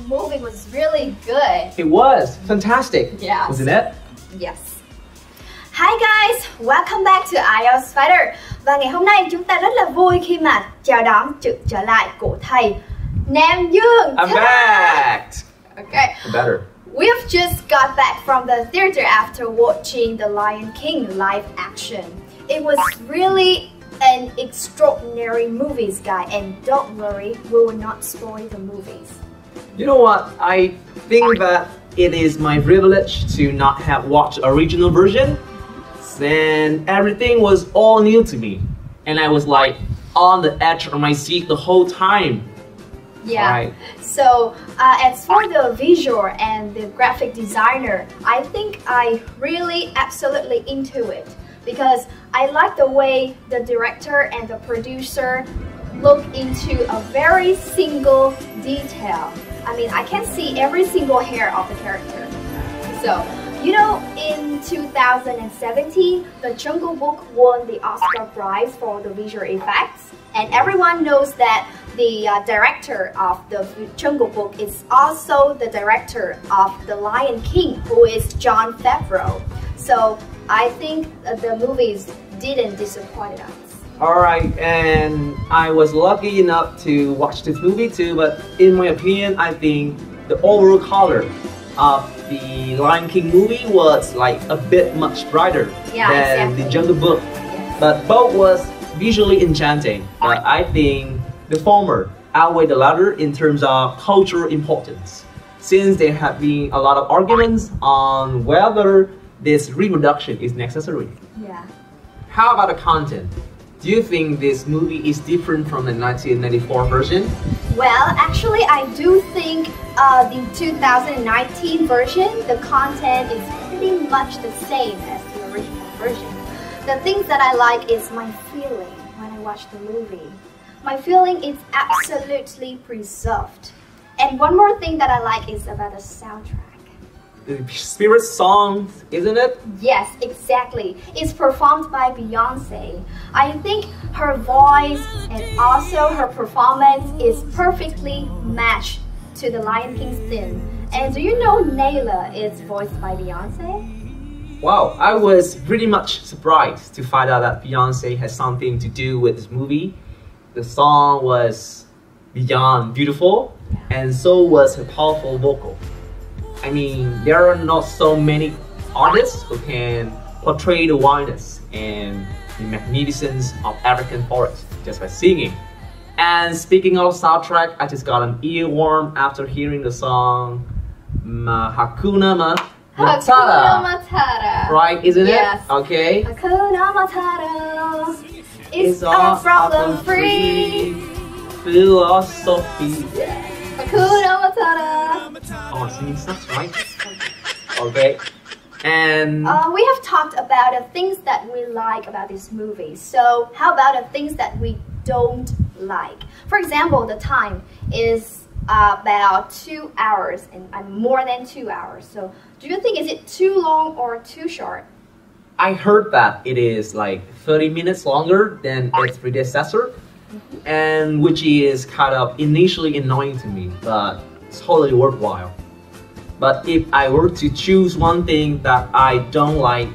movie was really good. It was fantastic. Yes. Wasn't it? Yes. Hi guys, welcome back to IELTS Fighter. Và ngày hôm nay chúng ta rất là vui khi mà chào đón sự trở lại của thầy Nam Dương. I'm back. Okay. I'm better. We have just got back from the theater after watching The Lion King live action. It was really an extraordinary movies, guy, and don't worry, we will not spoil the movies. You know what? I think that it is my privilege to not have watched the original version. And everything was all new to me. And I was like on the edge of my seat the whole time. Yeah. Right. So as for the visual and the graphic designer, I think I really absolutely into it. Because I like the way the director and the producer look into a very single detail. I mean, I can see every single hair of the character. So, you know, in 2017, the Jungle Book won the Oscar prize for the visual effects. And everyone knows that the director of the Jungle Book is also the director of The Lion King, who is Jon Favreau. So I think the movies didn't disappoint us. Alright, and I was lucky enough to watch this movie too, but in my opinion, I think the overall color of the Lion King movie was like a bit much brighter than the Jungle Book. Yes. But both was visually enchanting. But I think the former outweighed the latter in terms of cultural importance, since there have been a lot of arguments on whether this reproduction is necessary. Yeah. How about the content? Do you think this movie is different from the 1994 version? Well, actually, I do think the 2019 version, the content is pretty much the same as the original version. The things that I like is my feeling when I watch the movie. My feeling is absolutely preserved. And one more thing that I like is about the soundtrack. The spirit song, isn't it? Yes, exactly. It's performed by Beyonce. I think her voice and also her performance is perfectly matched to the Lion King's theme. And do you know Nayla is voiced by Beyonce? Wow, I was pretty much surprised to find out that Beyonce has something to do with this movie. The song was beyond beautiful, and so was her powerful vocal. I mean, there are not so many artists who can portray the wildness and the magnificence of African forest just by singing. And speaking of soundtrack, I just got an earworm after hearing the song Hakuna Matata. Hakuna Matata. Right, isn't Yes. it? Okay. Hakuna Matata. It's all problem free. Philosophy. Hakuna Matata. Oh, singing sucks, right? Okay. And we have talked about the things that we like about this movie. So how about the things that we don't like? For example, the time is about 2 hours and more than 2 hours. So do you think is it too long or too short? I heard that it is like 30 minutes longer than its predecessor, and which is kind of initially annoying to me, but it's totally worthwhile. But if I were to choose one thing that I don't like,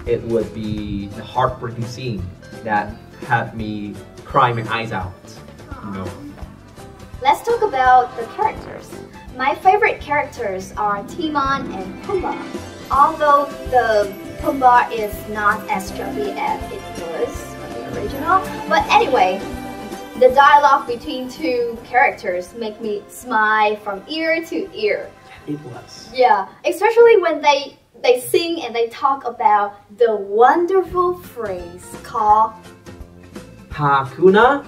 it would be the heartbreaking scene that had me cry my eyes out. You know. Let's talk about the characters. My favorite characters are Timon and Pumbaa. Although the Pumbaa is not as chubby as it was in the original, but anyway, the dialogue between two characters make me smile from ear to ear. It was. Yeah, especially when they sing and they talk about the wonderful phrase called Hakuna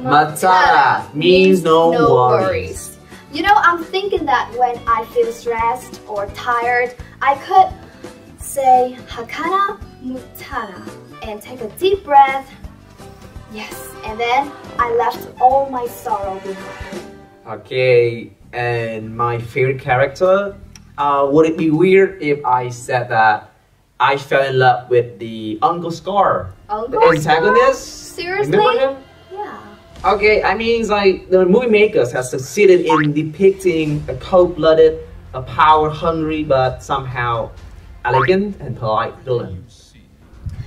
Matata means no worries. You know, I'm thinking that when I feel stressed or tired, I could say Hakuna Matata and take a deep breath. Yes, and then I left all my sorrow behind. Okay, and my favorite character, would it be weird if I said that I fell in love with the Uncle Scar, Uncle the antagonist? Scar? Seriously? Remember him? Yeah. Okay, I mean, it's like the movie makers have succeeded in depicting a cold-blooded, a power-hungry, but somehow elegant and polite villain.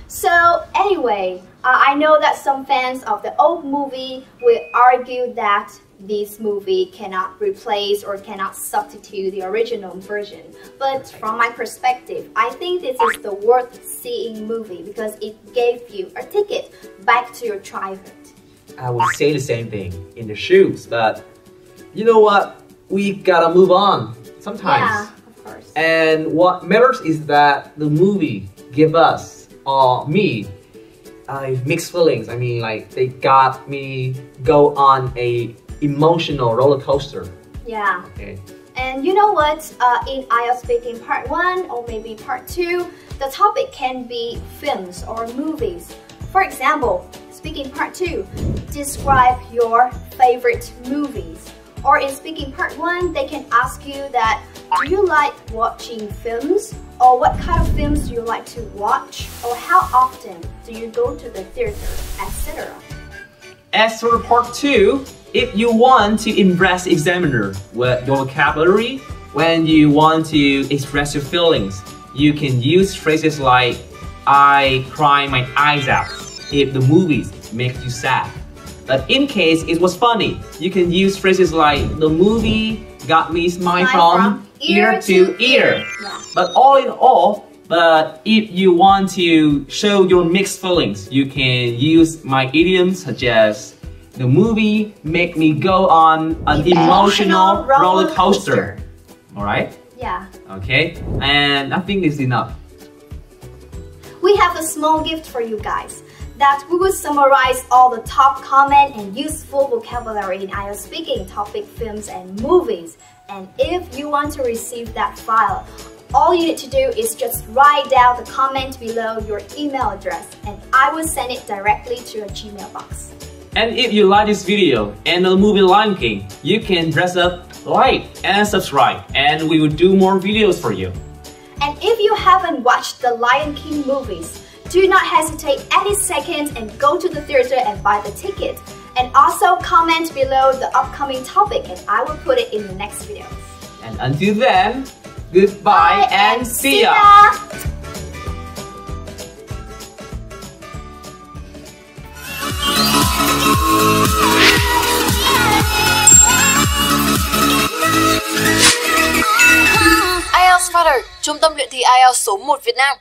So anyway, I know that some fans of the old movie will argue that this movie cannot replace or cannot substitute the original version. But from my perspective, I think this is the worth seeing movie because it gave you a ticket back to your childhood. I would say the same thing in the shoes, but you know what? We gotta move on sometimes. Yeah, of course. And what matters is that the movie give us, or me, mixed feelings. I mean, like they got me go on a emotional roller coaster. Yeah. Okay. And you know what? In IELTS Speaking Part 1 or maybe Part 2, the topic can be films or movies. For example, Speaking Part 2, describe your favorite movies. Or in Speaking Part 1, they can ask you that, do you like watching films? Or what kind of films do you like to watch? Or how often do you go to the theater, etc. As for Part 2, if you want to impress the examiner with your vocabulary, when you want to express your feelings, you can use phrases like, I cry my eyes out if the movies make you sad. But in case it was funny, you can use phrases like, the movie got me smiling from ear to ear. Yeah. But all in all, if you want to show your mixed feelings, you can use my idioms such as, the movie make me go on an emotional roller coaster. Alright? Yeah. Okay, and I think it's enough. We have a small gift for you guys. That we will summarize all the top common and useful vocabulary in IELTS Speaking topic films and movies. And if you want to receive that file, all you need to do is just write down the comment below your email address and I will send it directly to your Gmail box. And if you like this video and the movie Lion King, you can press up like and subscribe and we will do more videos for you. And if you haven't watched the Lion King movies, do not hesitate any second and go to the theater and buy the ticket. And also comment below the upcoming topic and I will put it in the next video. And until then, goodbye and see ya! IELTS Fighter, trung tâm luyện thi IELTS số 1 Việt Nam.